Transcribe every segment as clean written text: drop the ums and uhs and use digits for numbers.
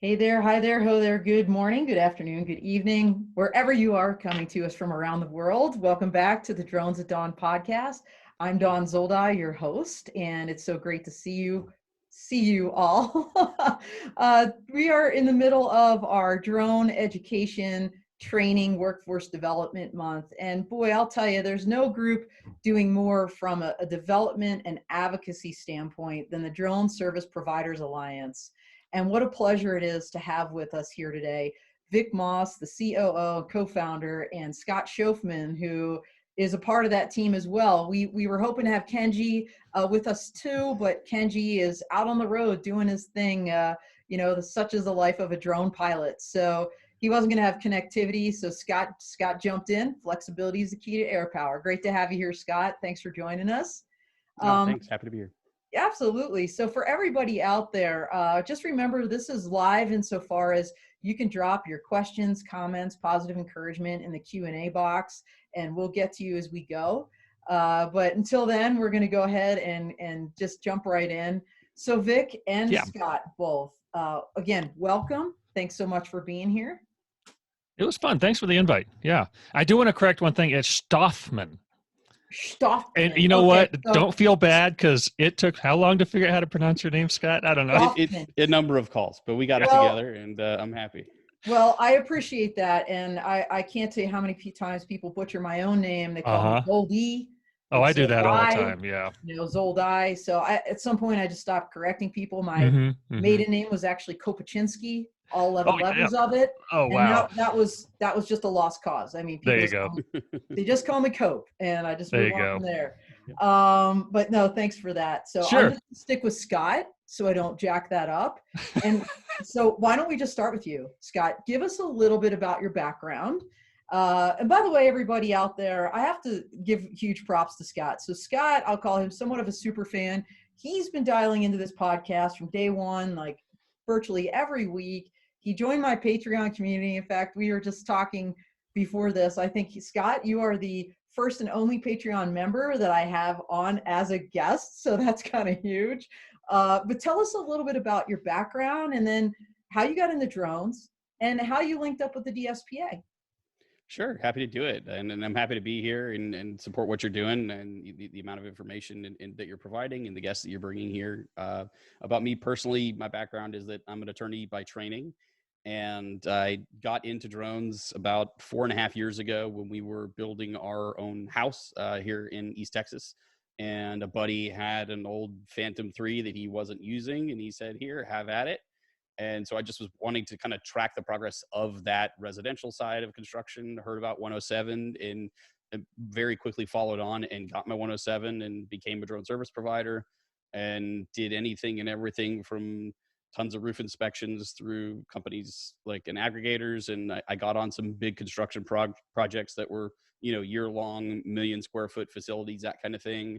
Hey there, hi there, ho there, good morning, good afternoon, good evening, wherever you are coming to us from around the world. Welcome back to the Drones at Dawn podcast. I'm Dawn Zoldi, your host, and it's so great to see you all. We are in the middle of our drone education training workforce development month. And boy, I'll tell you, there's no group doing more from a development and advocacy standpoint than the Drone Service Providers Alliance. And what a pleasure it is to have with us here today, Vic Moss, the COO, co-founder, and Scott Shtofman, who is a part of that team as well. We were hoping to have Kenji with us too, but Kenji is out on the road doing his thing. Such is the life of a drone pilot. So he wasn't going to have connectivity. So Scott jumped in. Flexibility is the key to air power. Great to have you here, Scott. Thanks for joining us. Thanks. Happy to be here. Absolutely. So for everybody out there, just remember this is live insofar as you can drop your questions, comments, positive encouragement in the Q&A box, and we'll get to you as we go. But until then, we're going to go ahead and just jump right in. So Vic and Scott both, again, welcome. Thanks so much for being here. It was fun. Thanks for the invite. Yeah. I do want to correct one thing. It's Shtofman. Shtofman. And you know what? So, don't feel bad because it took how long to figure out how to pronounce your name, Scott? I don't know. It's a number of calls, but we got it together, and I'm happy. Well, I appreciate that, and I can't tell you how many times people butcher my own name. They call me Zoldi. Oh, I do that all the time. Yeah. Zoldi. So at some point, I just stopped correcting people. My maiden name was actually Kopachinski. All 11 letters of it. Oh, wow. And that was just a lost cause. I mean, people they just call me Cope, and I just move on from there. But no, thanks for that. So I'm going to stick with Scott so I don't jack that up. And so why don't we just start with you, Scott? Give us a little bit about your background. And by the way, everybody out there, I have to give huge props to Scott. So Scott, I'll call him somewhat of a super fan. He's been dialing into this podcast from day one, like virtually every week. He joined my Patreon community. In fact, we were just talking before this. I think, Scott, you are the first and only Patreon member that I have on as a guest. So that's kind of huge. But tell us a little bit about your background and then how you got into drones and how you linked up with the DSPA. Sure. Happy to do it. And I'm happy to be here and support what you're doing and the amount of information that you're providing and the guests that you're bringing here. About me personally, my background is that I'm an attorney by training. And I got into drones about 4.5 years ago when we were building our own house here in East Texas. And a buddy had an old Phantom 3 that he wasn't using. And he said, here, have at it. And so I just was wanting to kind of track the progress of that residential side of construction, heard about 107 and very quickly followed on and got my 107 and became a drone service provider and did anything and everything from tons of roof inspections through companies like an aggregators. And I got on some big construction projects that were, year-long, 1 million square foot facilities, that kind of thing.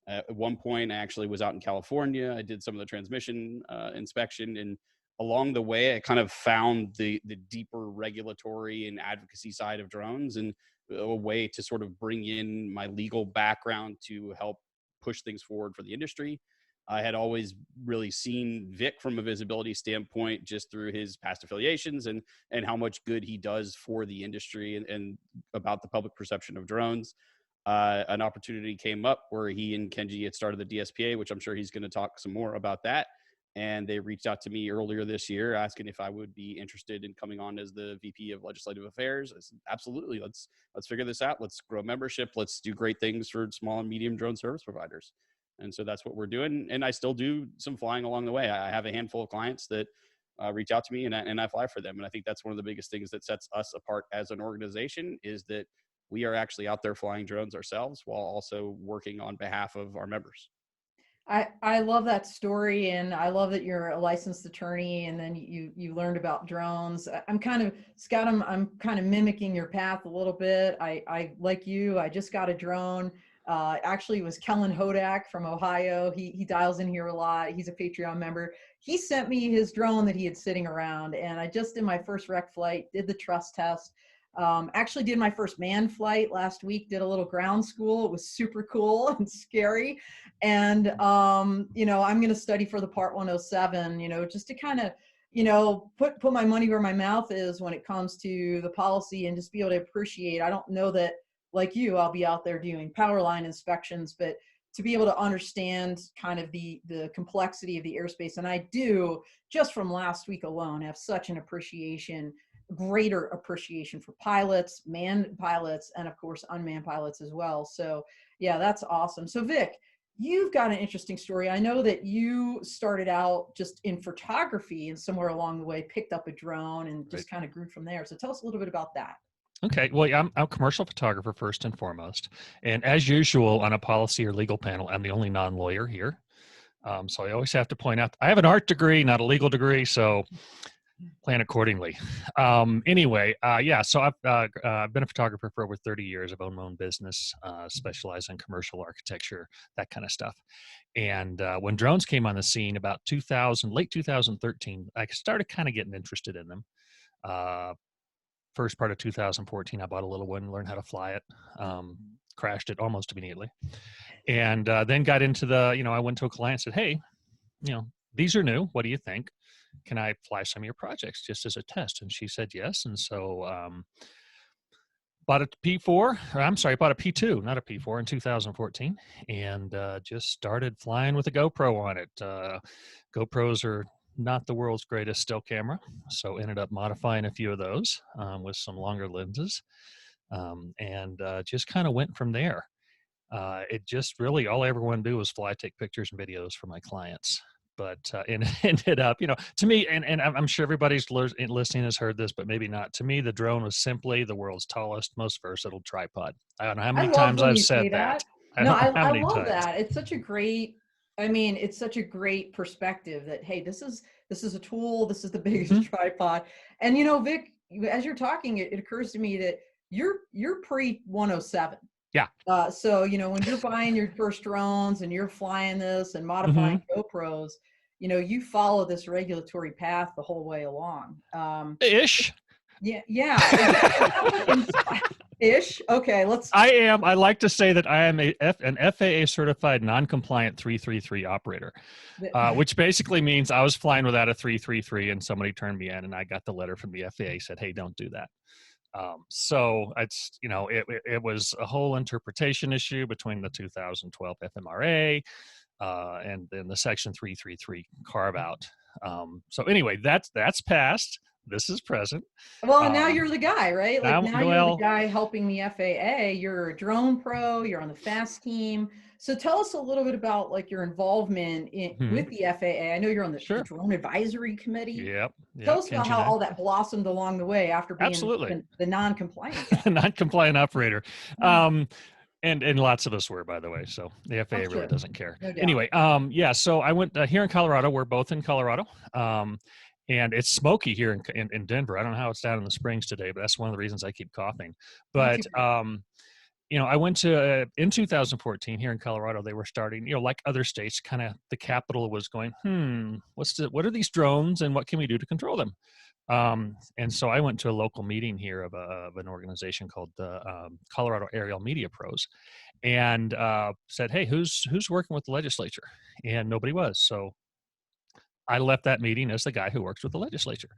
At one point, I actually was out in California. I did some of the transmission inspection, and along the way, I kind of found the deeper regulatory and advocacy side of drones and a way to sort of bring in my legal background to help push things forward for the industry. I had always really seen Vic from a visibility standpoint just through his past affiliations and how much good he does for the industry and about the public perception of drones. An opportunity came up where he and Kenji had started the DSPA, which I'm sure he's going to talk some more about that. And they reached out to me earlier this year asking if I would be interested in coming on as the VP of Legislative Affairs. I said, absolutely. Let's figure this out. Let's grow membership. Let's do great things for small and medium drone service providers. And so that's what we're doing. And I still do some flying along the way. I have a handful of clients that reach out to me and I fly for them. And I think that's one of the biggest things that sets us apart as an organization is that we are actually out there flying drones ourselves while also working on behalf of our members. I love that story, and I love that you're a licensed attorney and then you learned about drones. I'm kind of, Scott, I'm kind of mimicking your path a little bit. I like you, I just got a drone. Actually, it was Kellen Hodak from Ohio. He dials in here a lot. He's a Patreon member. He sent me his drone that he had sitting around, and I just did my first rec flight, did the trust test. Actually did my first manned flight last week, did a little ground school. It was super cool and scary. And, I'm going to study for the Part 107, just to kind of put my money where my mouth is when it comes to the policy and just be able to appreciate. I don't know that, like you, I'll be out there doing power line inspections, but to be able to understand kind of the complexity of the airspace. And I do, just from last week alone, have such an appreciation, greater appreciation for pilots, manned pilots, and of course unmanned pilots as well. So yeah, that's awesome. So Vic, you've got an interesting story. I know that you started out just in photography and somewhere along the way picked up a drone and just kind of grew from there. So tell us a little bit about that. Okay, well, yeah, I'm a commercial photographer first and foremost. And as usual on a policy or legal panel, I'm the only non-lawyer here. So I always have to point out, I have an art degree, not a legal degree, so plan accordingly. Anyway, yeah, so I've been a photographer for over 30 years. I've owned my own business, specialize in commercial architecture, that kind of stuff. And when drones came on the scene about late 2013, I started kind of getting interested in them. First part of 2014, I bought a little one, learned how to fly it, crashed it almost immediately. And then got into I went to a client and said, hey, these are new. What do you think? Can I fly some of your projects just as a test? And she said yes. And so bought a bought a P2, not a P4 in 2014, and just started flying with a GoPro on it. GoPros are not the world's greatest still camera, so ended up modifying a few of those with some longer lenses, and just kind of went from there. It just really, all I ever wanted to do was fly, take pictures and videos for my clients. But and it ended up, to me, and I'm sure everybody's listening has heard this, but maybe not. To me, the drone was simply the world's tallest, most versatile tripod. I don't know how I many love times when I've you say said that. that. I No, don't know how I many love times. that. It's such a great perspective that, hey, this is a tool. This is the biggest tripod. And Vic, as you're talking, it occurs to me that you're pre 107. Yeah. So when you're buying your first drones and you're flying this and modifying GoPros, you follow this regulatory path the whole way along. Ish. Yeah. Ish. Okay, I like to say that I am an FAA certified non-compliant 333 operator, which basically means I was flying without a 333 and somebody turned me in and I got the letter from the FAA said, hey, don't do that. So it's, it was a whole interpretation issue between the 2012 FMRA and then the Section 333 carve out. So anyway, that's past. This is present. Well, now you're the guy, right? Like now you're the well, guy helping the FAA. You're a drone pro. You're on the FAST team. So tell us a little bit about like your involvement with the FAA. I know you're on the Drone Advisory Committee. Yep. Tell us about how all that blossomed along the way after being the non-compliant guy. Non-compliant operator. And lots of us were, by the way. So the FAA really doesn't care. No doubt. Anyway, yeah. So I went here in Colorado. We're both in Colorado. And it's smoky here in Denver. I don't know how it's down in the Springs today, but that's one of the reasons I keep coughing. But I went to in 2014 here in Colorado. They were starting, like other states, kind of the capital was going, what are these drones and what can we do to control them? And so I went to a local meeting here of an organization called the Colorado Aerial Media Pros, and said, hey, who's working with the legislature? And nobody was. So I left that meeting as the guy who works with the legislature.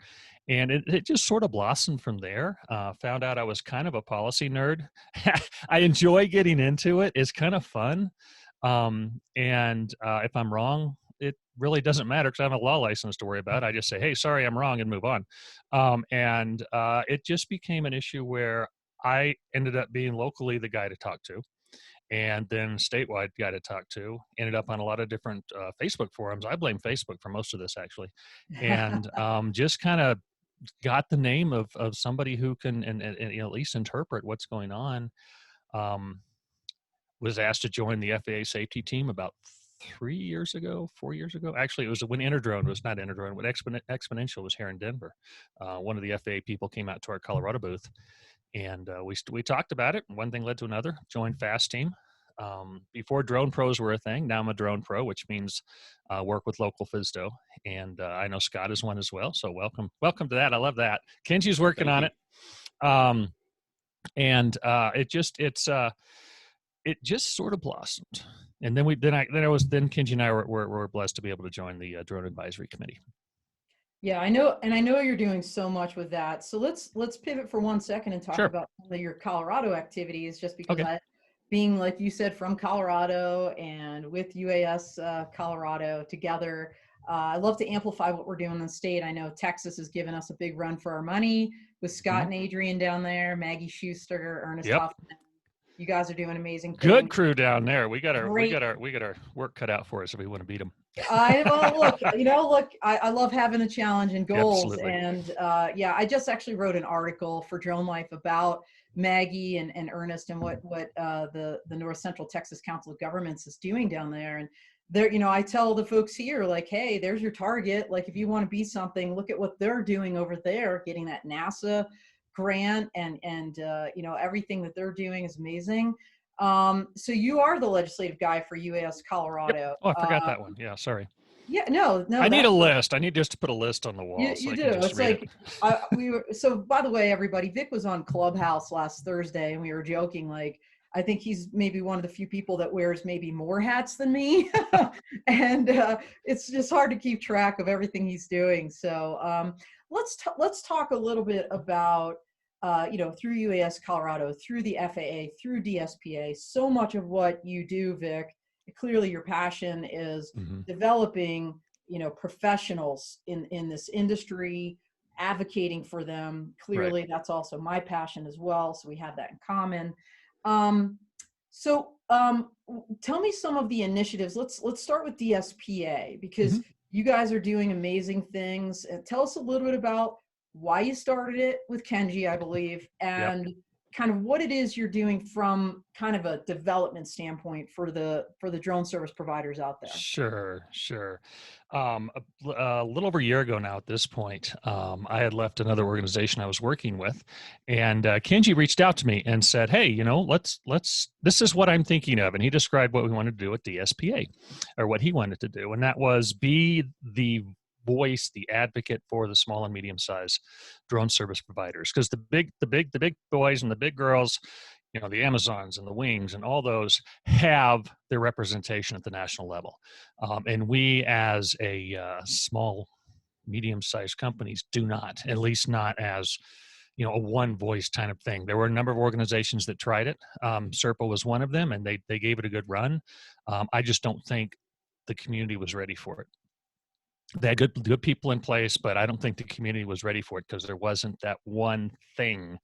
And it just sort of blossomed from there. Found out I was kind of a policy nerd. I enjoy getting into it. It's kind of fun. And if I'm wrong, it really doesn't matter because I have a law license to worry about. I just say, hey, sorry, I'm wrong and move on. And it just became an issue where I ended up being locally the guy to talk to. And then statewide guy to talk to, ended up on a lot of different Facebook forums. I blame Facebook for most of this actually. And just kind of got the name of somebody who can and at least interpret what's going on. Was asked to join the FAA safety team about 4 years ago. Actually, it was when Interdrone was not Interdrone, when Exponential was here in Denver. One of the FAA people came out to our Colorado booth. And we talked about it. One thing led to another. Joined FAST team. Before drone pros were a thing, now I'm a drone pro, which means work with local FSDO. And I know Scott is one as well. So welcome to that. I love that. Kenji's working on it. It just sort of blossomed. And then Kenji and I were blessed to be able to join the Drone Advisory Committee. Yeah, I know, and I know you're doing so much with that. So let's pivot for 1 second and talk Sure. about some of your Colorado activities, just because Okay. I, being like you said, from Colorado and with UAS Colorado together, I love to amplify what we're doing in the state. I know Texas has given us a big run for our money with Scott Mhm. and Adrian down there, Maggie Schuster, Ernest Yep. Huffman. You guys are doing amazing Good things. crew down there. Great. We got our work cut out for us if we want to beat them. I well look, look, I love having a challenge and goals. Absolutely. And yeah, I just actually wrote an article for Drone Life about Maggie and Ernest and what the North Central Texas Council of Governments is doing down there. And there, I tell the folks here, like, hey, there's your target. Like, if you want to be something, look at what they're doing over there, getting that NASA grant, and everything that they're doing is amazing. So you are the legislative guy for UAS Yep. Colorado. Oh, I forgot that one. Yeah, sorry. Yeah, no, I need a that's list. I need just to put a list on the wall so you I do. can just It's read it. like we were. So by the way, everybody, Vic was on Clubhouse last Thursday, and we were joking. Like, I think he's maybe one of the few people that wears maybe more hats than me, and it's just hard to keep track of everything he's doing. So let's talk a little bit about through UAS Colorado, through the FAA, through DSPA. So much of what you do, Vic, clearly your passion is Mhm. developing professionals in this industry, advocating for them. Right. Clearly that's also my passion as well, so we have that in common. So tell me some of the initiatives. Let's start with DSPA, because Mhm. you guys are doing amazing things. Tell us a little bit about why you started it with Kenji, I believe, Yep. and kind of what it is you're doing from kind of a development standpoint for the drone service providers out there. Sure, sure. A little over a year ago now at this point, I had left another organization I was working with, and Kenji reached out to me and said, "Hey, this is what I'm thinking of." And he described what we wanted to do at DSPA, or what he wanted to do, and that was be the voice, the advocate for the small and medium sized drone service providers, because the big boys and the big girls, the Amazons and the Wings and all those have their representation at the national level. And we, as a small, medium sized companies, do not, at least not as a one voice kind of thing. There were a number of organizations that tried it. Serpa was one of them, and they gave it a good run. I just don't think the community was ready for it. They had good people in place, but I don't think the community was ready for it, because there wasn't that one thing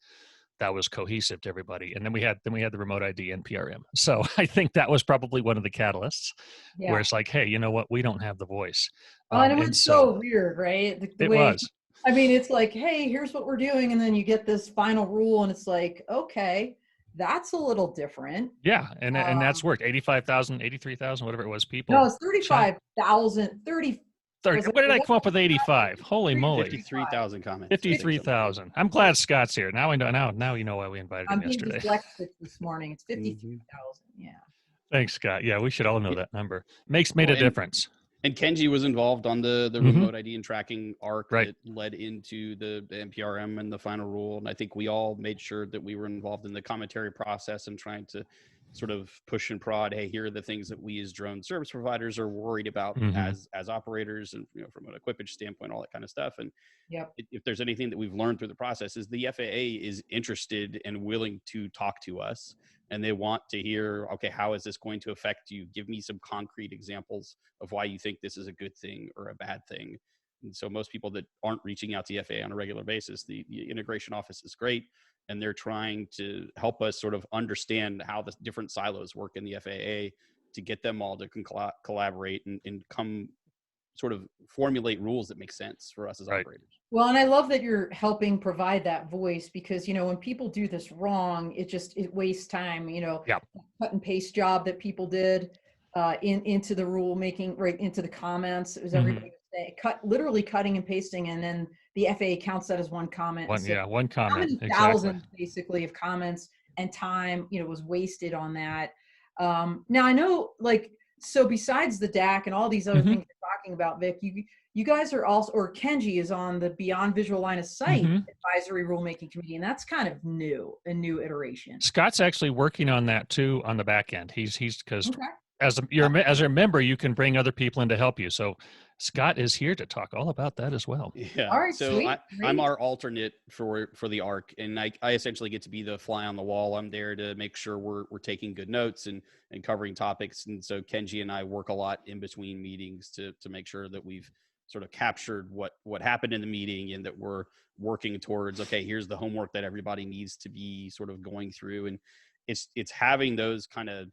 that was cohesive to everybody. And then we had the remote ID and PRM. So I think that was probably one of the catalysts, where Yeah. it's like, hey, you know what? We don't have the voice. And it And was so so weird, right? The it way, was. I mean, it's like, hey, here's what we're doing. And then you get this final rule, and it's like, okay, that's a little different. Yeah. And that's Um, worked. 85,000, 83,000, whatever it was, no, people it's chat. 35,000, 30. 30. Was it, What did was I that come up with? 85. Holy 30 to moly. 35? 53,000 comments, I think, something like that. 53,000. I'm glad Scott's here. Now I know. Now you know why we invited I'm him being yesterday. dyslexic this morning. It's Mhm. 53,000. Yeah. Thanks, Scott. Yeah, we should all know Yeah. that number. Made Well, a difference. and Kenji was involved on the Hmm. remote ID and tracking arc Right. that led into the NPRM and the final rule. And I think we all made sure that we were involved in the commentary process and trying to sort of push and prod. Hey, here are the things that we as drone service providers are worried about Hmm. as operators, and from an equipage standpoint, all that kind of stuff. And Yep. if there's anything that we've learned through the process, is the FAA is interested and willing to talk to us, and they want to hear, okay, how is this going to affect you? Give me some concrete examples of why you think this is a good thing or a bad thing. And so most people that aren't reaching out to the FAA on a regular basis, the integration office is great, and they're trying to help us sort of understand how the different silos work in the FAA to get them all to collaborate and come sort of formulate rules that make sense for us as Right. operators. Well, and I love that you're helping provide that voice, because, when people do this wrong, it wastes time, Yeah. cut and paste job that people did into the rule making, right into the comments. It was Hmm. everybody would say, literally cutting and pasting, and then the FAA counts that as one comment. And so One how comment. many Exactly. thousands basically of comments and time, was wasted on that. Now I know, like, so besides the DAC and all these other Hmm. things you're talking about, Vic, you guys are also, or Kenji is on the Beyond Visual Line of Sight Hmm. Advisory Rulemaking Committee, and that's kind of a new iteration. Scott's actually working on that too on the back end. He's because Okay. as a member, you can bring other people in to help you. So Scott is here to talk all about that as well. Yeah. All right, So sweet. I'm Great. our alternate for the ARC, and I essentially get to be the fly on the wall. I'm there to make sure we're taking good notes and covering topics. And so Kenji and I work a lot in between meetings to make sure that we've sort of captured what happened in the meeting, and that we're working towards, okay, here's the homework that everybody needs to be sort of going through. And it's having those kind of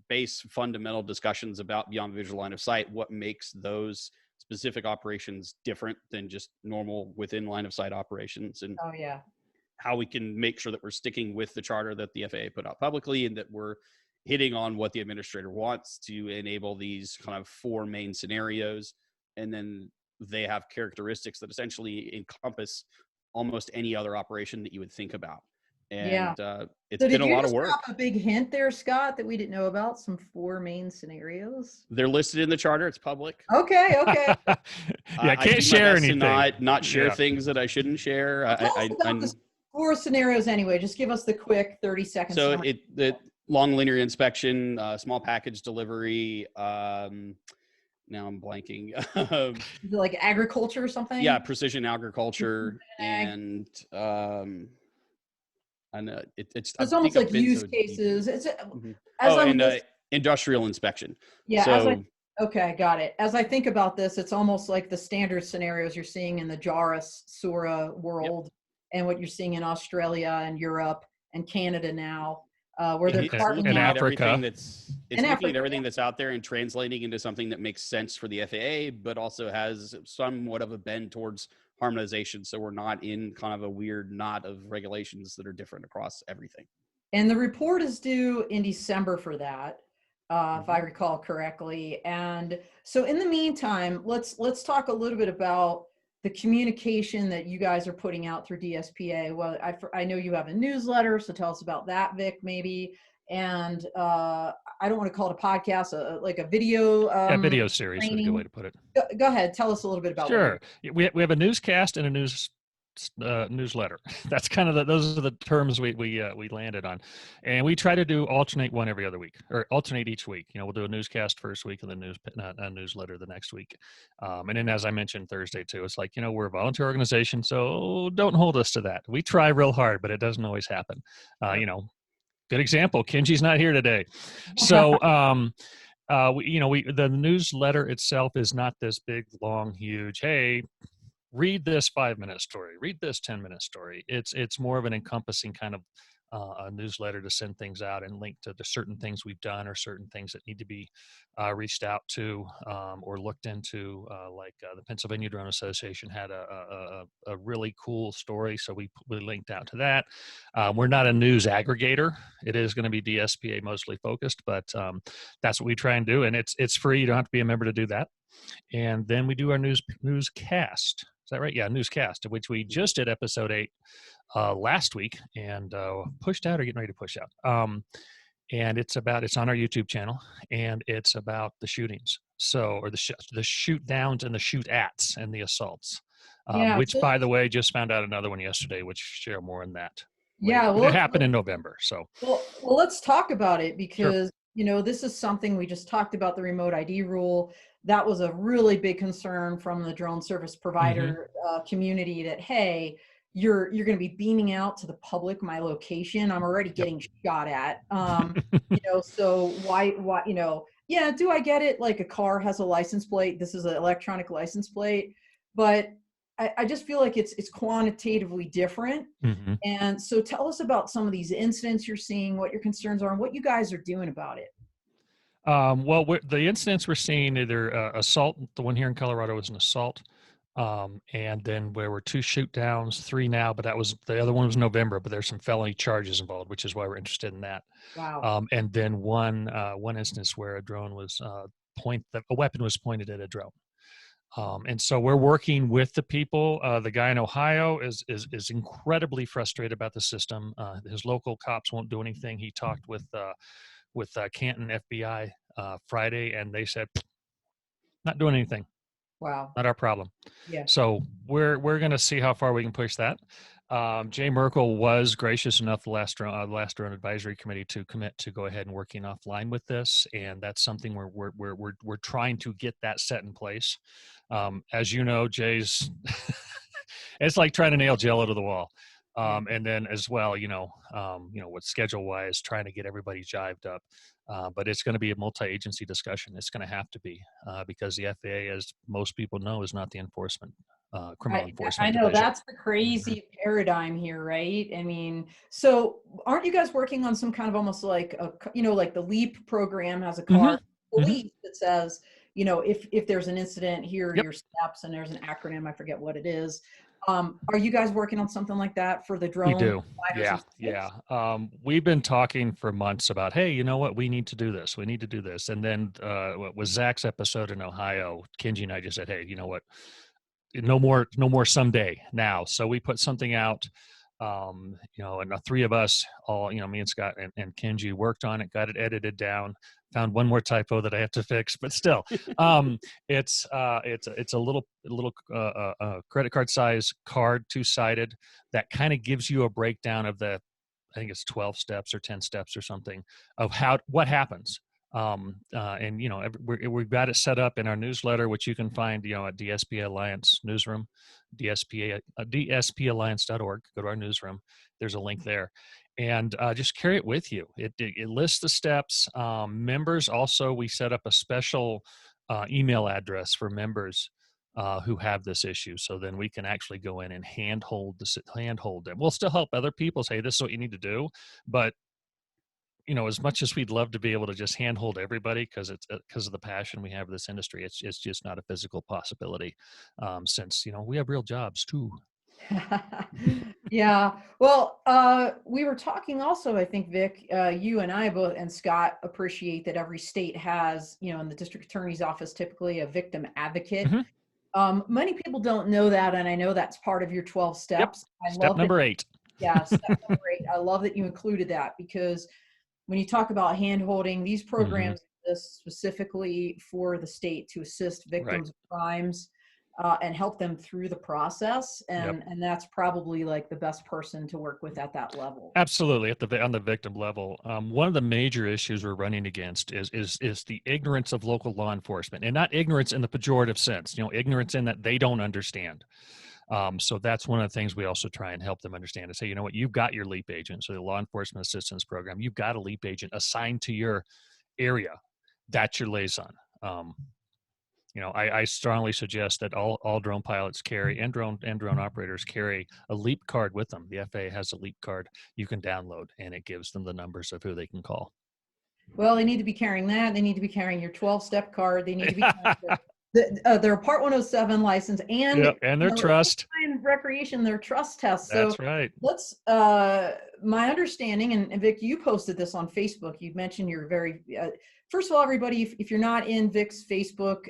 base fundamental discussions about beyond visual line of sight, what makes those specific operations different than just normal within line of sight operations, and Oh yeah. how we can make sure that we're sticking with the charter that the FAA put out publicly, and that we're hitting on what the administrator wants to enable these kind of four main scenarios. And then they have characteristics that essentially encompass almost any other operation that you would think about. Yeah. And it's So been did a you lot of just work. drop a big hint there, Scott, that we didn't know about? Some four main scenarios? They're listed in the charter. It's public. Okay, okay. Yeah, I can't do my share best to anything. not share Yeah. things that I shouldn't share. Well, tell us about the four scenarios anyway. Just give us the quick 30-second So summary. the long linear inspection, small package delivery. Now I'm blanking. Is it like agriculture or something? Yeah, precision agriculture, Ag. and I know it's. I It's almost think I've like been use so deep. cases. It's Mhm. as Oh, I'm and listening. industrial inspection. Yeah, So okay, got it. As I think about this, it's almost like the standard scenarios you're seeing in the JARA SURA yep. world, and what you're seeing in Australia and Europe and Canada now, where they're It's carving In looking out at everything Africa. it's in looking at Africa. everything that's out there and translating into something that makes sense for the FAA, but also has somewhat of a bend towards harmonization. So we're not in kind of a weird knot of regulations that are different across everything. And the report is due in December for that, if I Mm-hmm. recall correctly. And so in the meantime, let's talk a little bit about the communication that you guys are putting out through DSPA. Well, I know you have a newsletter, so tell us about that, Vic, maybe. And I don't want to call it a podcast, like a video Yeah, video series is a good way training. to put it. Go ahead, tell us a little bit about what you're Sure. We have a newscast and a newsletter. That's kind of those are the terms we landed on, and we try to do alternate one every other week, or alternate each week. We'll do a newscast first week and then a newsletter the next week. And then, as I mentioned Thursday too, it's like, we're a volunteer organization, so don't hold us to that. We try real hard, but it doesn't always happen. Good example. Kenji's not here today, so. The newsletter itself is not this big, long, huge, hey, read this 5-minute story, read this 10-minute story. It's more of an encompassing kind of a newsletter to send things out and link to the certain things we've done or certain things that need to be reached out to or looked into. Like the Pennsylvania Drone Association had a really cool story, so we linked out to that. We're not a news aggregator. It is going to be DSPA mostly focused, but that's what we try and do, and it's free. You don't have to be a member to do that. And then we do our newscast. Is that right? Yeah, newscast, of which we just did episode 8 last week and pushed out or getting ready to push out. And it's on our YouTube channel, and it's about the shootings. So, or the shoot downs and the shoot ats and the assaults. Yeah. Which, by the way, just found out another one yesterday, which share more on that. Yeah. Well, it happened in November. So, well, let's talk about it, sure. because this is something we just talked about, the remote ID rule. That was a really big concern from the drone service provider community, that, hey, you're going to be beaming out to the public my location. I'm already getting shot at. So why, yeah, do I get it? Like, a car has a license plate. This is an electronic license plate, but I just feel like it's quantitatively different. Mm-hmm. And so tell us about some of these incidents you're seeing, what your concerns are, and what you guys are doing about it. Well, the incidents we're seeing, either assault, the one here in Colorado was an assault, and then there were 2 shoot downs, 3 now, but the other one was November, but there's some felony charges involved, which is why we're interested in that. Wow. And then one instance where a drone was a weapon was pointed at a drone. And so we're working with the people. The guy in Ohio is incredibly frustrated about the system. His local cops won't do anything. He talked with Canton FBI Friday, and they said, not doing anything. Wow. Not our problem. Yeah. So we're going to see how far we can push that. Jay Merkel was gracious enough the last drone advisory committee to commit to go ahead and working offline with this, and that's something we're trying to get that set in place. As you know, Jay's it's like trying to nail Jello to the wall. And then as well, with schedule wise, trying to get everybody jived up. But it's going to be a multi-agency discussion. It's going to have to be because the FAA, as most people know, is not the criminal I enforcement know division. that's the crazy paradigm here, right? I mean, so aren't you guys working on some kind of almost like like the LEAP program has a card police that says, if there's an incident, here are Yep. your steps, and there's an acronym, I forget what it is. Are you guys working on something like that for the drone? We do. Yeah. We've been talking for months about, hey, you know what? We need to do this. We need to do this. And then what was Zach's episode in Ohio, Kenji and I just said, hey, you know what? No more someday now. So we put something out, and the three of us all, me and Scott and Kenji worked on it, got it edited down, found one more typo that I have to fix, but still, it's a little credit card size card, 2-sided, that kind of gives you a breakdown of I think it's 12 steps or 10 steps or something of what happens. And we've got it set up in our newsletter, which you can find at DSP Alliance newsroom, dspalliance.org. Go to our newsroom. There's a link there, and just carry it with you. It lists the steps. Members also, we set up a special email address for members who have this issue, so then we can actually go in and handhold them. We'll still help other people say this is what you need to do, but as much as we'd love to be able to just handhold everybody because of the passion we have for this industry, it's just not a physical possibility. Since we have real jobs too. Yeah. Well, we were talking also, I think, Vic, you and I both, and Scott, appreciate that every state has, in the district attorney's office, typically a victim advocate. Many people don't know that, and I know that's part of your 12 steps. Yep. Step number 8. Yeah, step number 8. I love that you included that, because when you talk about hand-holding, these programs exist specifically for the state to assist victims of crimes and help them through the process. And that's probably like the best person to work with at that level. Absolutely. On the victim level. One of the major issues we're running against is the ignorance of local law enforcement, and not ignorance in the pejorative sense, ignorance in that they don't understand. So that's one of the things we also try and help them understand, is say, you know what, you've got your LEAP agent, so the Law Enforcement Assistance Program, you've got a LEAP agent assigned to your area. That's your liaison. I strongly suggest that all drone pilots carry, and drone operators carry, a LEAP card with them. The FAA has a LEAP card you can download, and it gives them the numbers of who they can call. Well, they need to be carrying that. They need to be carrying your 12-step card. They need to be carrying their Part 107 license and their trust recreation, their trust test. That's right. Let's my understanding, and Vic, you posted this on Facebook. You mentioned you're very first of all, everybody, if you're not in Vic's Facebook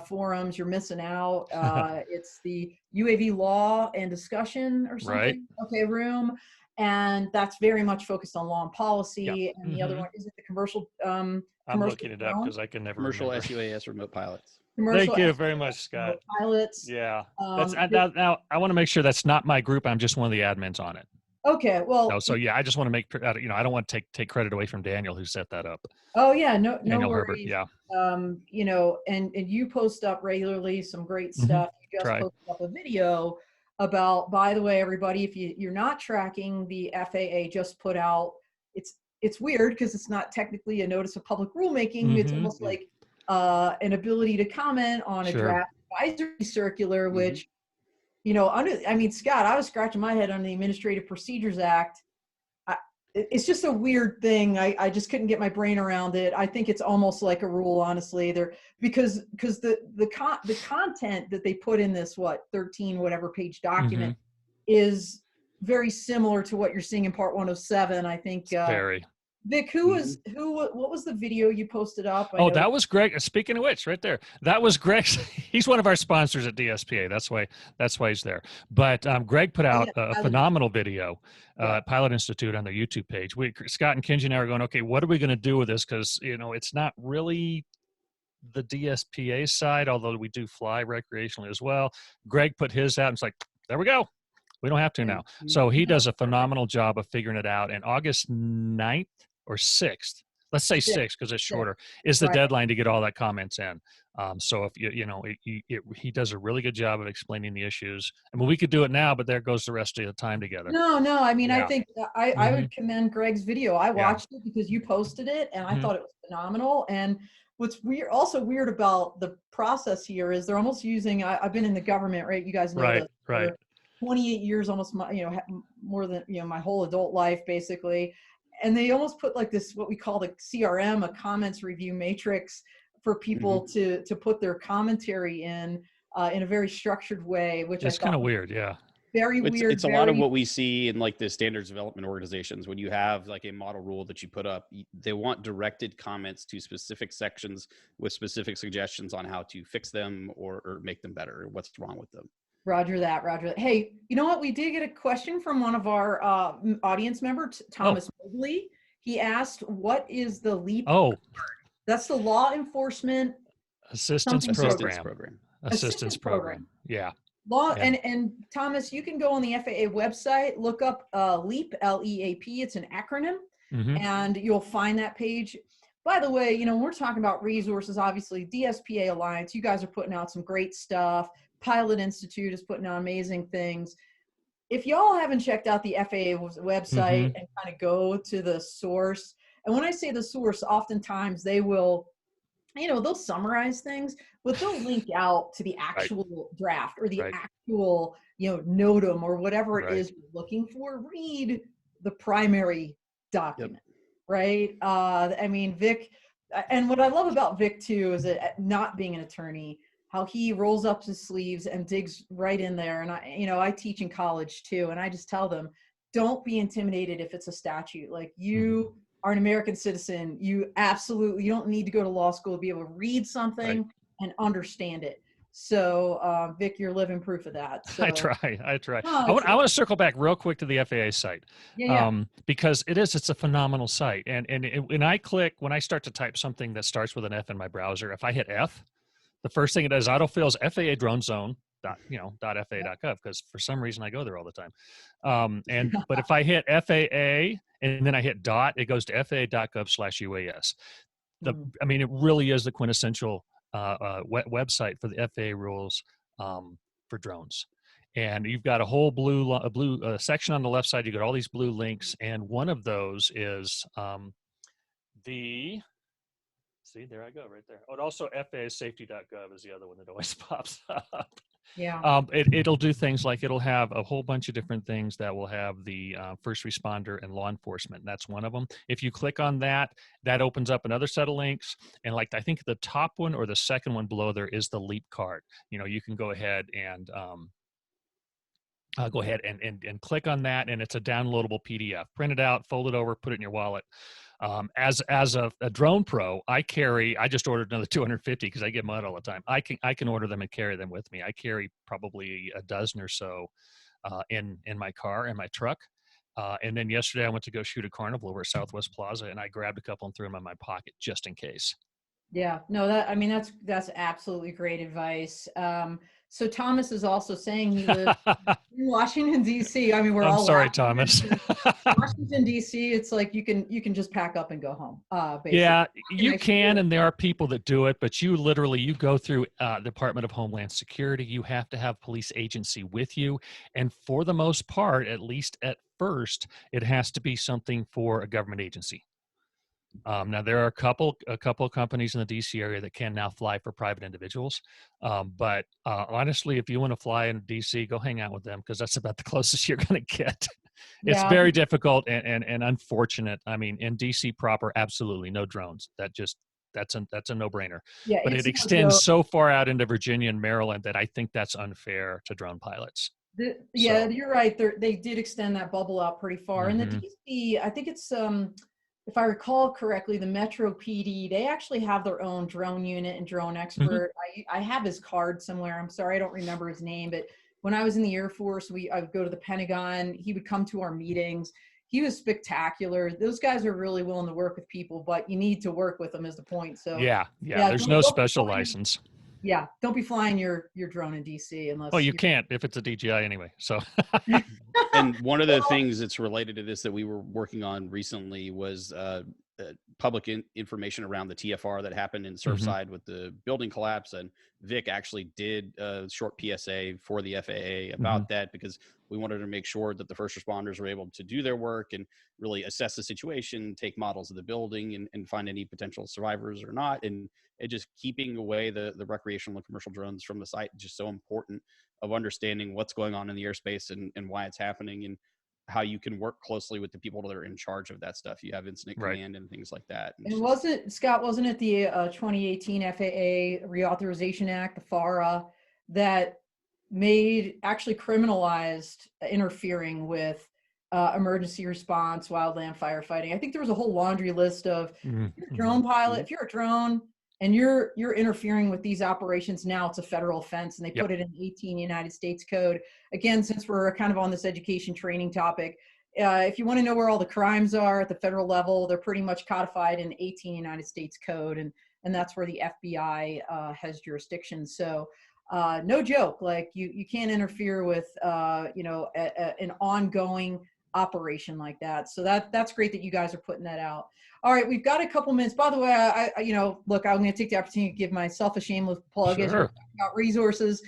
forums, you're missing out. It's the UAV Law and Discussion or something. Right. Okay, room. And that's very much focused on law and policy. Yep. And the other one, is it the commercial? I'm looking it up because I can never commercial remember. SUAS remote pilots. Thank you very much, Scott. Pilots. Yeah. Now I want to make sure that's not my group. I'm just one of the admins on it. Okay. Well. No, so yeah, I just want to make I don't want to take credit away from Daniel, who set that up. Oh yeah, no Daniel worries. Herbert, yeah. And you post up regularly some great stuff. You just posted up a video about, by the way, everybody, if you're not tracking, the FAA just put out, it's weird because it's not technically a notice of public rulemaking. It's almost like an ability to comment on a draft advisory circular, which, Scott, I was scratching my head on the Administrative Procedures Act. It's just a weird thing. I just couldn't get my brain around it. I think it's almost like a rule, honestly, because the content that they put in this 13 whatever page document is very similar to what you're seeing in Part 107. I think very. Vic, what was the video you posted up? That was Greg. Speaking of which, right there, that was Greg. He's one of our sponsors at DSPA. That's why he's there. But Greg put out a phenomenal video at Pilot Institute on their YouTube page. Scott and Kenji and I are going, okay, what are we going to do with this? Because it's not really the DSPA side, although we do fly recreationally as well. Greg put his out, and it's like, there we go. We don't have to now. So he does a phenomenal job of figuring it out. And August 9th or 6th, let's say 6th because it's shorter, is the Right. deadline to get all that comments in. So if he does a really good job of explaining the issues. I mean, we could do it now, but there goes the rest of the time together. No. I mean, I Yeah. think I would commend Greg's video. I Yeah. watched it because you posted it, and I thought it was phenomenal. And what's also weird about the process here is they're almost using. I've been in the government, right? You guys know Right, this. right. For 28 years, almost more than my whole adult life, basically. And they almost put like this, what we call the CRM, a comments review matrix, for people to put their commentary in a very structured way, which it's kind of weird. Yeah. Very weird. It's a lot of what we see in like the standards development organizations. When you have like a model rule that you put up, they want directed comments to specific sections with specific suggestions on how to fix them or make them better, what's wrong with them. Roger that. Hey, you know what? We did get a question from one of our audience members, Thomas Mobley. He asked, what is the LEAP? Oh, that's the Law Enforcement Assistance Program. Assistance Program. Yeah. And Thomas, you can go on the FAA website, look up LEAP, LEAP. It's an acronym, and you'll find that page. By the way, when we're talking about resources, obviously DSPA Alliance, you guys are putting out some great stuff. Pilot Institute is putting out amazing things. If y'all haven't checked out the FAA website and kind of go to the source, and when I say the source, oftentimes they will, they'll summarize things, but they'll link out to the actual draft or the actual, NOTAM or whatever it is you're looking for. Read the primary document, right? I mean, Vic, and what I love about Vic too is that not being an attorney, how he rolls up his sleeves and digs right in there. And I teach in college too, and I just tell them, don't be intimidated if it's a statute. Like you are an American citizen. You don't need to go to law school to be able to read something and understand it. So Vic, you're living proof of that. So, I try. I want to circle back real quick to the FAA site, because it's a phenomenal site. And when I start to type something that starts with an F in my browser, if I hit F, the first thing it does autofills FAA drone zone .faa.gov, because for some reason I go there all the time. But if I hit FAA and then I hit dot, it goes to faa.gov/UAS. I mean, it really is the quintessential website for the FAA rules for drones. And you've got a whole blue section on the left side. You got all these blue links, and one of those is see, there I go right there. Oh, and also FAAsafety.gov is the other one that always pops up. Yeah. It'll do things like it'll have a whole bunch of different things that will have the first responder and law enforcement. That's one of them. If you click on that, that opens up another set of links. And like, I think the top one or the second one below there is the LEAP card. You can go ahead and click on that, and it's a downloadable PDF. Print it out, fold it over, put it in your wallet. As a drone pro, I just ordered another 250 because I get mud all the time. I can order them and carry them with me. I carry probably a dozen or so in my car, in my truck. And then yesterday I went to go shoot a carnival over at Southwest Plaza, and I grabbed a couple and threw them in my pocket just in case. Yeah, no, that's absolutely great advice. So Thomas is also saying he lives in Washington, D.C. I mean, we're all sorry, Thomas. Washington, D.C., it's like you can just pack up and go home. Basically. Yeah, you can, and there are people that do it, but you go through Department of Homeland Security. You have to have police agency with you. And for the most part, at least at first, it has to be something for a government agency. Now there are a couple of companies in the DC area that can now fly for private individuals. But honestly, if you want to fly in DC, go hang out with them, because that's about the closest you're going to get. It's very difficult and unfortunate. I mean, in DC proper, absolutely no drones. That's a no-brainer. Yeah, but it extends so far out into Virginia and Maryland that I think that's unfair to drone pilots. You're right. They did extend that bubble out pretty far. And the DC, I think it's if I recall correctly, the Metro PD, they actually have their own drone unit and drone expert. I have his card somewhere. I'm sorry, I don't remember his name, but when I was in the Air Force, I would go to the Pentagon. He would come to our meetings. He was spectacular. Those guys are really willing to work with people, but you need to work with them is the point. So yeah, there's no special license. Yeah, don't be flying your drone in DC Well, unless you you're. can't if it's a DJI anyway. So And one of the things that's related to this that we were working on recently was public information around the TFR that happened in Surfside with the building collapse. And Vic actually did a short PSA for the FAA about that, because we wanted to make sure that the first responders were able to do their work and really assess the situation, take models of the building, and find any potential survivors or not. And it just keeping away the recreational and commercial drones from the site is just so important, of understanding what's going on in the airspace and why it's happening, and how you can work closely with the people that are in charge of that stuff. You have incident right. command and things like that. And And wasn't it the 2018 FAA Reauthorization Act, the FARA, that actually criminalized interfering with emergency response, wildland firefighting? I think there was a whole laundry list of drone pilot. If you're a drone and you're interfering with these operations, now it's a federal offense, and they put it in 18 United States Code. Again, since we're kind of on this education training topic, if you want to know where all the crimes are at the federal level, they're pretty much codified in 18 United States Code, and that's where the FBI has jurisdiction. So no joke, like you can't interfere with an ongoing operation like that. So that's great that you guys are putting that out. All right, we've got a couple minutes. By the way, look, I'm going to take the opportunity to give myself a shameless plug as we're talking about resources.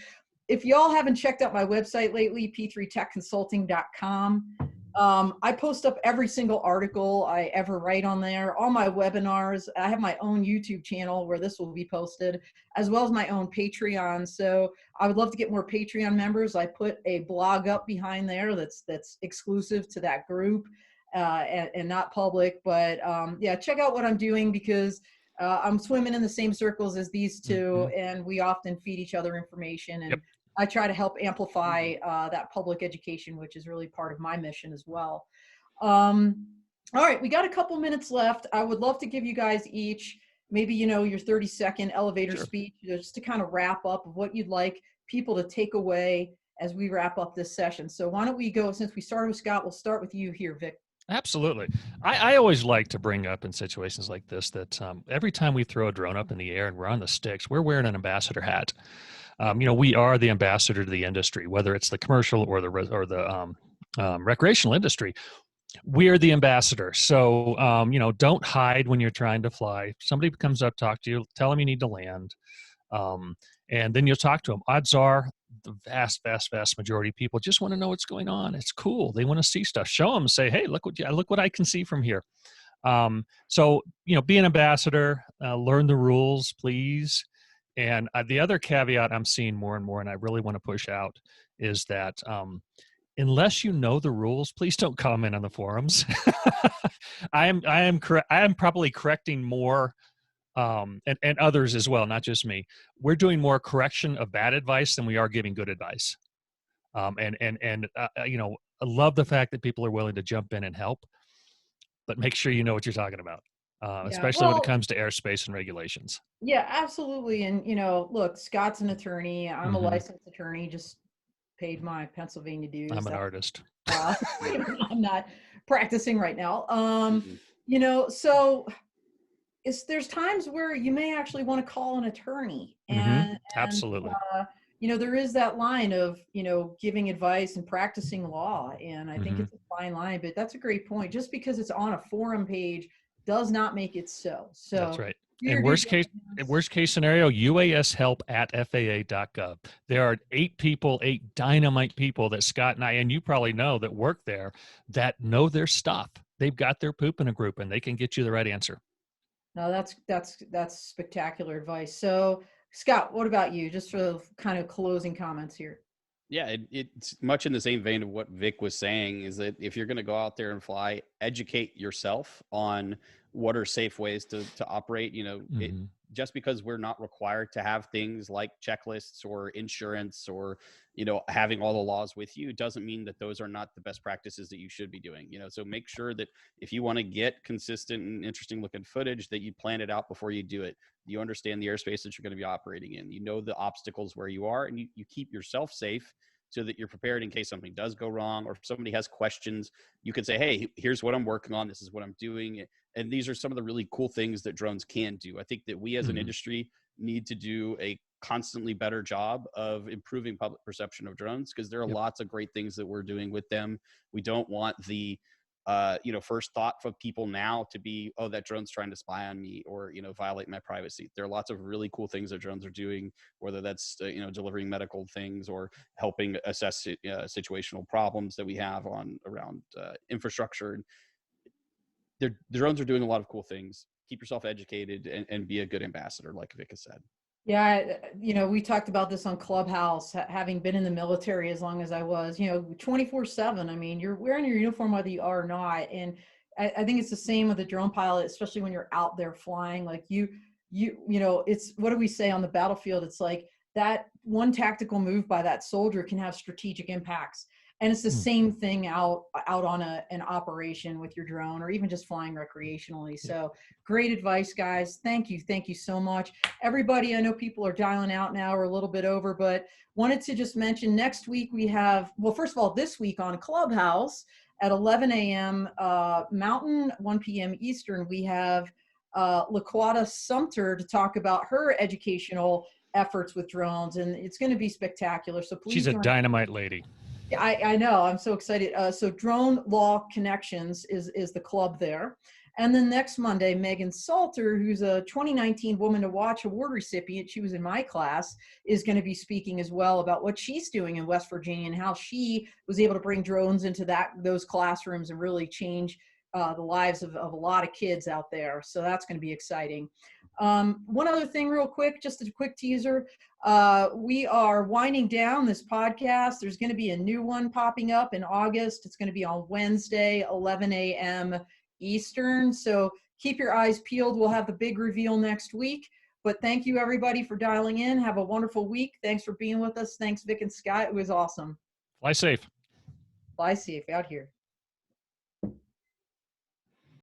If y'all haven't checked out my website lately, p3techconsulting.com, I post up every single article I ever write on there, all my webinars. I have my own YouTube channel where this will be posted, as well as my own Patreon. So I would love to get more Patreon members. I put a blog up behind there that's exclusive to that group and not public. But yeah, check out what I'm doing, because I'm swimming in the same circles as these two, and we often feed each other information. And I try to help amplify that public education, which is really part of my mission as well. All right, we got a couple minutes left. I would love to give you guys each maybe, your 30-second elevator speech, just to kind of wrap up of what you'd like people to take away as we wrap up this session. So why don't we go, since we started with Scott, we'll start with you here, Vic. Absolutely. I always like to bring up in situations like this that every time we throw a drone up in the air and we're on the sticks, we're wearing an ambassador hat. We are the ambassador to the industry, whether it's the commercial or the recreational industry. We are the ambassador. So, don't hide when you're trying to fly. If somebody comes up, talk to you, tell them you need to land. And then you'll talk to them. Odds are the vast majority of people just want to know what's going on. It's cool. They want to see stuff. Show them, say, hey, look what I can see from here. So, be an ambassador, learn the rules, please. And the other caveat I'm seeing more and more, and I really want to push out, is that unless you know the rules, please don't comment on the forums. I am probably correcting more, and others as well, not just me. We're doing more correction of bad advice than we are giving good advice. I love the fact that people are willing to jump in and help, but make sure you know what you're talking about, especially when it comes to airspace and regulations. Yeah, absolutely. And, look, Scott's an attorney. I'm a licensed attorney, just paid my Pennsylvania dues. I'm an artist. I'm not practicing right now. So there's times where you may actually want to call an attorney. And absolutely. There is that line of, giving advice and practicing law. And I think it's a fine line, but that's a great point. Just because it's on a forum page does not make it so. So that's right. In worst case scenario, UAShelp@FAA.gov. There are 8 dynamite people that Scott and I, and you probably know, that work there, that know their stuff. They've got their poop in a group, and they can get you the right answer. No, that's spectacular advice. So Scott, what about you? Just for the kind of closing comments here. Yeah, it's much in the same vein of what Vic was saying, is that if you're going to go out there and fly, educate yourself on what are safe ways to operate. Just because we're not required to have things like checklists or insurance or, having all the laws with you, doesn't mean that those are not the best practices that you should be doing. So make sure that if you want to get consistent and interesting looking footage, that you plan it out before you do it. You understand the airspace that you're going to be operating in. You know the obstacles where you are, and you keep yourself safe so that you're prepared in case something does go wrong, or if somebody has questions, you can say, hey, here's what I'm working on. This is what I'm doing. And these are some of the really cool things that drones can do. I think that we as an industry need to do a constantly better job of improving public perception of drones, because there are lots of great things that we're doing with them. We don't want the first thought for people now to be, oh, that drone's trying to spy on me or, violate my privacy. There are lots of really cool things that drones are doing, whether that's, delivering medical things or helping assess situational problems that we have around infrastructure. The drones are doing a lot of cool things. Keep yourself educated and be a good ambassador, like Vic has said. Yeah, we talked about this on Clubhouse, having been in the military as long as I was, 24/7. I mean, you're wearing your uniform whether you are or not. And I think it's the same with a drone pilot, especially when you're out there flying. Like it's, what do we say on the battlefield? It's like that one tactical move by that soldier can have strategic impacts. And it's the same thing out on an operation with your drone, or even just flying recreationally. So great advice, guys. Thank you so much. Everybody, I know people are dialing out now, we're a little bit over, but wanted to just mention next week we have, well, first of all, this week on Clubhouse at 11 a.m. Mountain, 1 p.m. Eastern, we have LaQuata Sumter to talk about her educational efforts with drones, and it's going to be spectacular. So please, she's a dynamite lady. I know, I'm so excited. So Drone Law Connections is the club there. And then next Monday, Megan Salter, who's a 2019 Woman to Watch Award recipient, she was in my class, is going to be speaking as well about what she's doing in West Virginia and how she was able to bring drones into those classrooms and really change the lives of a lot of kids out there. So that's going to be exciting. One other thing real quick, just a quick teaser. We are winding down this podcast. There's going to be a new one popping up in August. It's going to be on Wednesday, 11 a.m. Eastern. So keep your eyes peeled. We'll have the big reveal next week. But thank you, everybody, for dialing in. Have a wonderful week. Thanks for being with us. Thanks, Vic and Scott. It was awesome. Fly safe. Fly safe out here.